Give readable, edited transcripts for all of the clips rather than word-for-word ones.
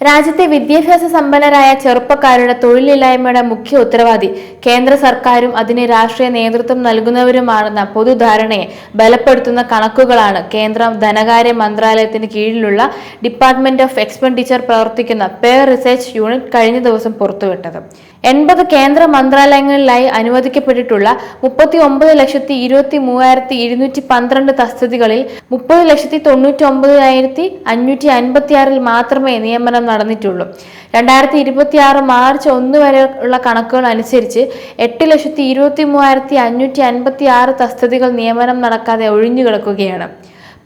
രാജ്യത്തെ വിദ്യാഭ്യാസ സമ്പന്നരായ ചെറുപ്പക്കാരുടെ തൊഴിലില്ലായ്മയുടെ മുഖ്യ ഉത്തരവാദി കേന്ദ്ര സർക്കാരും അതിന് രാഷ്ട്രീയ നേതൃത്വം നൽകുന്നവരുമാണെന്ന പൊതുധാരണയെ ബലപ്പെടുത്തുന്ന കണക്കുകളാണ് കേന്ദ്ര ധനകാര്യ മന്ത്രാലയത്തിന് കീഴിലുള്ള ഡിപ്പാർട്ട്മെന്റ് ഓഫ് എക്സ്പെൻഡിച്ചർ പ്രവർത്തിക്കുന്ന പേർ റിസർച്ച് യൂണിറ്റ് കഴിഞ്ഞ ദിവസം പുറത്തുവിട്ടത്. 80 കേന്ദ്ര മന്ത്രാലയങ്ങളിലായി അനുവദിക്കപ്പെട്ടിട്ടുള്ള 39,23,212 തസ്തികകളിൽ 30,99,556 മാത്രമേ നിയമനം നടന്നിട്ടുള്ളൂ. 2026 മാർച്ച് 1 വരെയുള്ള കണക്കുകൾ അനുസരിച്ച് 8,23,556 തസ്തികകൾ നിയമനം നടക്കാതെ ഒഴിഞ്ഞുകിടക്കുകയാണ്.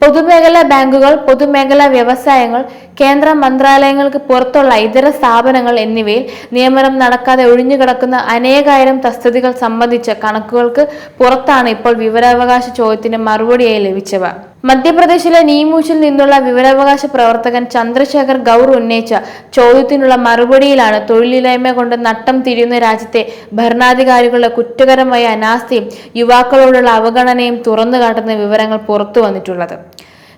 പൊതുമേഖലാ ബാങ്കുകൾ, പൊതുമേഖലാ വ്യവസായങ്ങൾ, കേന്ദ്ര മന്ത്രാലയങ്ങൾക്ക് പുറത്തുള്ള ഇതര സ്ഥാപനങ്ങൾ എന്നിവയിൽ നിയമനം നടക്കാതെ ഒഴിഞ്ഞുകിടക്കുന്ന അനേകായിരം തസ്തികകൾ സംബന്ധിച്ച കണക്കുകൾക്ക് പുറത്താണ് ഇപ്പോൾ വിവരാവകാശ ചോദ്യത്തിന് മറുപടിയായി ലഭിച്ചവ. മധ്യപ്രദേശിലെ നീമൂച്ചിൽ നിന്നുള്ള വിവരാവകാശ പ്രവർത്തകൻ ചന്ദ്രശേഖർ ഗൗർ ഉന്നയിച്ച ചോദ്യത്തിനുള്ള മറുപടിയിലാണ് തൊഴിലില്ലായ്മ കൊണ്ട് നട്ടം തിരിയുന്ന രാജ്യത്തെ ഭരണാധികാരികളുടെ കുറ്റകരമായ അനാസ്ഥയും യുവാക്കളോടുള്ള അവഗണനയും തുറന്നുകാട്ടുന്ന വിവരങ്ങൾ പുറത്തു വന്നിട്ടുള്ളത്.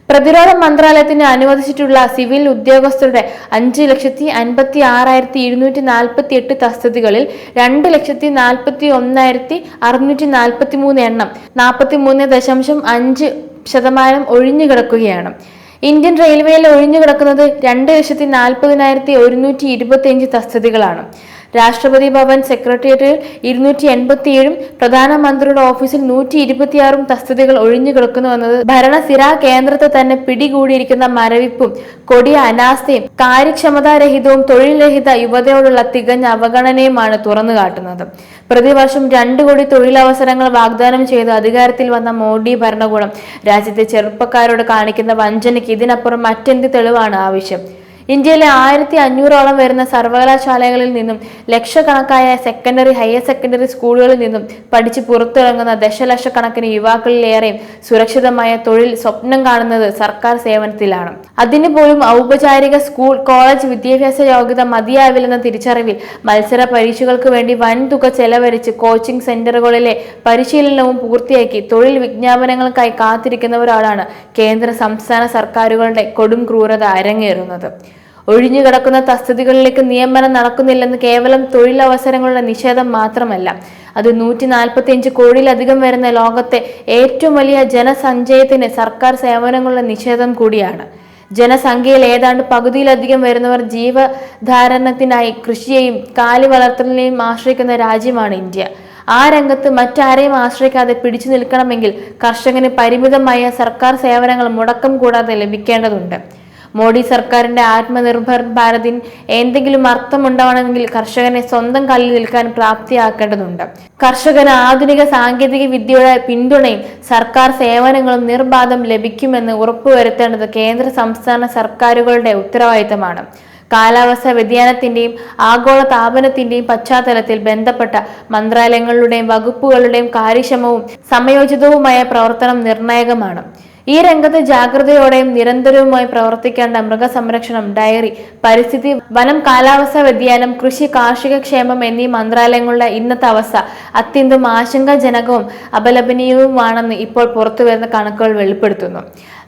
പ്രതിരോധ മന്ത്രാലയത്തിന് അനുവദിച്ചിട്ടുള്ള സിവിൽ ഉദ്യോഗസ്ഥരുടെ 5,56,248 തസ്തികകളിൽ 2,41,643 എണ്ണം 43.5% ഒഴിഞ്ഞുകിടക്കുകയാണ്. ഇന്ത്യൻ റെയിൽവേയിൽ ഒഴിഞ്ഞുകിടക്കുന്നത് 2,40,125 തസ്തികകളാണ്. രാഷ്ട്രപതി ഭവൻ സെക്രട്ടേറിയറ്റിൽ 287 പ്രധാനമന്ത്രിയുടെ ഓഫീസിൽ 126 തസ്തികകൾ ഒഴിഞ്ഞുകിടക്കുന്നുവെന്നത് ഭരണസിരാ കേന്ദ്രത്തെ തന്നെ പിടികൂടിയിരിക്കുന്ന മരവിപ്പും കൊടിയ അനാസ്ഥയും കാര്യക്ഷമതാരഹിതവും തൊഴിൽരഹിത യുവതയോടുള്ള തികഞ്ഞ അവഗണനയുമാണ് തുറന്നുകാട്ടുന്നത്. പ്രതിവർഷം 2 കോടി തൊഴിലവസരങ്ങൾ വാഗ്ദാനം ചെയ്ത് അധികാരത്തിൽ വന്ന മോഡി ഭരണകൂടം രാജ്യത്തെ ചെറുപ്പക്കാരോട് കാണിക്കുന്ന വഞ്ചനയ്ക്ക് ഇതിനപ്പുറം മറ്റെന്ത് തെളിവാണ് ആവശ്യം? ഇന്ത്യയിലെ 1,500ഓളം വരുന്ന സർവകലാശാലകളിൽ നിന്നും ലക്ഷക്കണക്കായ സെക്കൻഡറി, ഹയർ സെക്കൻഡറി സ്കൂളുകളിൽ നിന്നും പഠിച്ച് പുറത്തിറങ്ങുന്ന ദശലക്ഷക്കണക്കിന് യുവാക്കളിലേറെയും സുരക്ഷിതമായ തൊഴിൽ സ്വപ്നം കാണുന്നത് സർക്കാർ സേവനത്തിലാണ്. അതിന് പോലും ഔപചാരിക സ്കൂൾ, കോളേജ് വിദ്യാഭ്യാസ യോഗ്യത മതിയാവില്ലെന്ന തിരിച്ചറിവിൽ മത്സര പരീക്ഷകൾക്ക് വേണ്ടി വൻതുക ചെലവഴിച്ച് കോച്ചിംഗ് സെന്ററുകളിലെ പരിശീലനവും പൂർത്തിയാക്കി തൊഴിൽ വിജ്ഞാപനങ്ങൾക്കായി കാത്തിരിക്കുന്നവരോടാണ് കേന്ദ്ര, സംസ്ഥാന സർക്കാരുകളുടെ കൊടും ക്രൂരത അരങ്ങേറുന്നത്. ഒഴിഞ്ഞുകിടക്കുന്ന തസ്തികകളിലേക്ക് നിയമനം നടക്കുന്നില്ലെന്ന് കേവലം തൊഴിലവസരങ്ങളുടെ നിഷേധം മാത്രമല്ല, അത് 145 കോടിയിലധികം വരുന്ന ലോകത്തെ ഏറ്റവും വലിയ ജനസഞ്ചയത്തിന് സർക്കാർ സേവനങ്ങളുടെ നിഷേധം കൂടിയാണ്. ജനസംഖ്യയിൽ ഏതാണ്ട് പകുതിയിലധികം വരുന്നവർ ജീവധാരണത്തിനായി കൃഷിയെയും കാലി വളർത്തലിനെയും ആശ്രയിക്കുന്ന രാജ്യമാണ് ഇന്ത്യ. ആ രംഗത്ത് മറ്റാരെയും ആശ്രയിക്കാതെ പിടിച്ചു നിൽക്കണമെങ്കിൽ കർഷകന് പരിമിതമായ സർക്കാർ സേവനങ്ങൾ മുടക്കം കൂടാതെ ലഭിക്കേണ്ടതുണ്ട്. മോഡി സർക്കാരിന്റെ ആത്മനിർഭർ ഭാരതിന് എന്തെങ്കിലും അർത്ഥമുണ്ടാവണമെങ്കിൽ കർഷകനെ സ്വന്തം കാലിൽ നിൽക്കാൻ പ്രാപ്തിയാക്കേണ്ടതുണ്ട്. കർഷകന് ആധുനിക സാങ്കേതിക വിദ്യയുടെ പിന്തുണയും സർക്കാർ സേവനങ്ങളും നിർബാധം ലഭിക്കുമെന്ന് ഉറപ്പുവരുത്തേണ്ടത് കേന്ദ്ര, സംസ്ഥാന സർക്കാരുകളുടെ ഉത്തരവാദിത്തമാണ്. കാലാവസ്ഥാ വ്യതിയാനത്തിന്റെയും ആഗോള താപനത്തിന്റെയും പശ്ചാത്തലത്തിൽ ബന്ധപ്പെട്ട മന്ത്രാലയങ്ങളുടെയും വകുപ്പുകളുടെയും കാര്യക്ഷമവും സമയോചിതവുമായ പ്രവർത്തനം നിർണായകമാണ്. ഈ രംഗത്ത് ജാഗ്രതയോടെയും നിരന്തരവുമായി പ്രവർത്തിക്കേണ്ട മൃഗസംരക്ഷണം, ഡയറി, പരിസ്ഥിതി, വനം, കാലാവസ്ഥാ വ്യതിയാനം, കൃഷി, കാർഷിക ക്ഷേമം എന്നീ മന്ത്രാലയങ്ങളുടെ ഇന്നത്തെ അവസ്ഥ അത്യന്തം ആശങ്കാജനകവും അപലപനീയവുമാണെന്ന് ഇപ്പോൾ പുറത്തുവരുന്ന കണക്കുകൾ വെളിപ്പെടുത്തുന്നു.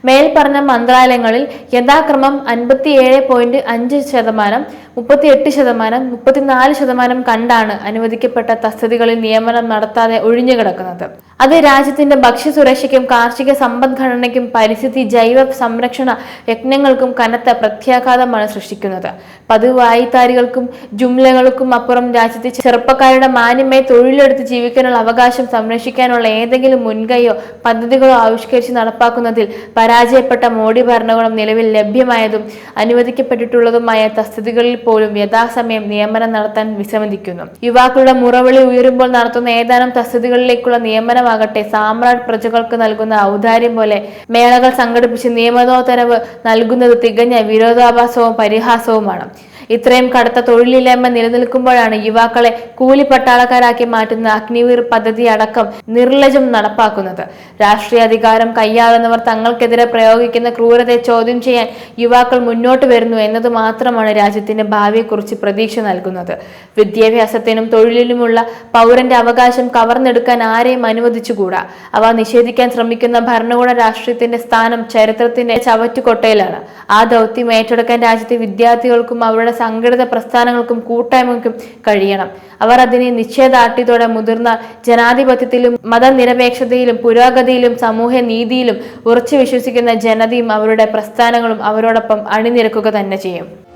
മേൽപ്പറഞ്ഞ മന്ത്രാലയങ്ങളിൽ യഥാക്രമം 57.5%, 38%, 34% കണ്ടാണ് അനുവദിക്കപ്പെട്ട തസ്തികകളിൽ നിയമനം നടത്താതെ ഒഴിഞ്ഞുകിടക്കുന്നത്. അത് രാജ്യത്തിന്റെ ഭക്ഷ്യസുരക്ഷയ്ക്കും കാർഷിക സമ്പദ്ഘടനയ്ക്കും പരിസ്ഥിതി, ജൈവ സംരക്ഷണ യജ്ഞങ്ങൾക്കും കനത്ത പ്രത്യാഘാതമാണ് സൃഷ്ടിക്കുന്നത്. പതിവായിത്താരികൾക്കും ജുംലകൾക്കും അപ്പുറം രാജ്യത്തെ ചെറുപ്പക്കാരുടെ മാന്യമായി തൊഴിലെടുത്ത് ജീവിക്കാനുള്ള അവകാശം സംരക്ഷിക്കാനുള്ള ഏതെങ്കിലും മുൻകൈയോ പദ്ധതികളോ ആവിഷ്കരിച്ച് നടപ്പാക്കുന്നതിൽ പരാജയപ്പെട്ട മോഡി ഭരണകൂടം നിലവിൽ ലഭ്യമായതും അനുവദിക്കപ്പെട്ടിട്ടുള്ളതുമായ തസ്തികകളിൽ പോലും യഥാസമയം നിയമനം നടത്താൻ വിസമ്മതിക്കുന്നു. യുവാക്കളുടെ മുറവിളി ഉയരുമ്പോൾ നടത്തുന്ന ഏതാനും തസ്തികകളിലേക്കുള്ള നിയമനമാകട്ടെ സാമ്രാട്ട് പ്രജകൾക്ക് നൽകുന്ന ഔദാര്യം പോലെ മേളകൾ സംഘടിപ്പിച്ച് നിയമനോത്തരവ് നൽകുന്നത് തികഞ്ഞ വിരോധാഭാസവും പരിഹാസവുമാണ്. ഇത്രയും കടുത്ത തൊഴിലില്ലായ്മ നിലനിൽക്കുമ്പോഴാണ് യുവാക്കളെ കൂലിപ്പട്ടാളക്കാരാക്കി മാറ്റുന്ന അഗ്നിവീർ പദ്ധതി അടക്കം നിർലജ്ജം നടപ്പാക്കുന്നത്. രാഷ്ട്രീയ അധികാരം കൈയാളുന്നവർ തങ്ങൾക്കെതിരെ പ്രയോഗിക്കുന്ന ക്രൂരതയെ ചോദ്യം ചെയ്യാൻ യുവാക്കൾ മുന്നോട്ട് വരുന്നു എന്നത് മാത്രമാണ് രാജ്യത്തിന്റെ ഭാവിയെക്കുറിച്ച് പ്രതീക്ഷ നൽകുന്നത്. വിദ്യാഭ്യാസത്തിനും തൊഴിലിനുമുള്ള പൗരന്റെ അവകാശം കവർന്നെടുക്കാൻ ആരെയും അനുവദിച്ചുകൂടാ. അവ നിഷേധിക്കാൻ ശ്രമിക്കുന്ന ഭരണകൂട രാഷ്ട്രീയത്തിന്റെ സ്ഥാനം ചരിത്രത്തിന്റെ ചവറ്റുകൊട്ടയിലാണ്. ആ ദൗത്യം ഏറ്റെടുക്കാൻ രാജ്യത്തെ വിദ്യാർത്ഥികൾക്കും അവരുടെ സംഘടിത പ്രസ്ഥാനങ്ങൾക്കും കൂട്ടായ്മയ്ക്കും കഴിയണം. അവർ അതിനെ നിശ്ചയദാർഢ്യത്തോടെ മുതിർന്ന ജനാധിപത്യത്തിലും മതനിരപേക്ഷതയിലും പുരോഗതിയിലും സമൂഹ നീതിയിലും ഉറച്ചു വിശ്വസിക്കുന്ന ജനതയും അവരുടെ പ്രസ്ഥാനങ്ങളും അവരോടൊപ്പം അണിനിരക്കുക തന്നെ ചെയ്യും.